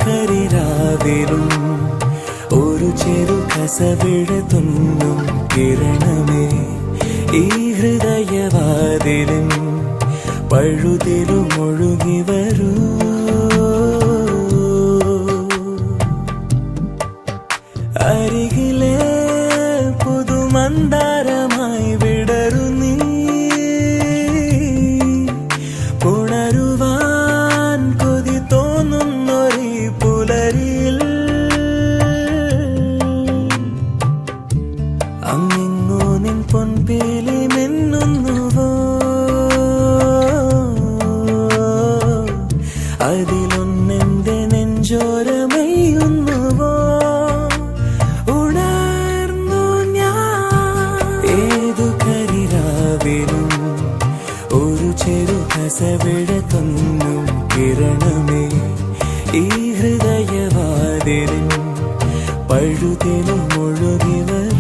കരിരാവിലും ഒരു ചെറു കസവിട തുന്നും കിരണമേ ഈ ഹൃദയവാതിലും പഴുതിലും ഒഴുകി വരൂ. അരികിലെ പുതുമന്ദാരമായി വിടരു നീ, പുണരുവാൻ കൊതി തോന്നുന്നൊരു പുലരിയിൽ അങ്ങിങ്ങോ നിൻ പൊൻപേലി മിന്നുന്നുവോ, അതിലൊന്നെന്റെ നെഞ്ചോരമയുന്നുവോ. ഉണർന്നു ഞാൻ ഏതു കരിരാവിലും ഒരു ചെറു കസവിട തുന്നും കിരണമേ ഈ ഹൃദയവാതിലും പഴുതിലും ഒഴുകി വരും.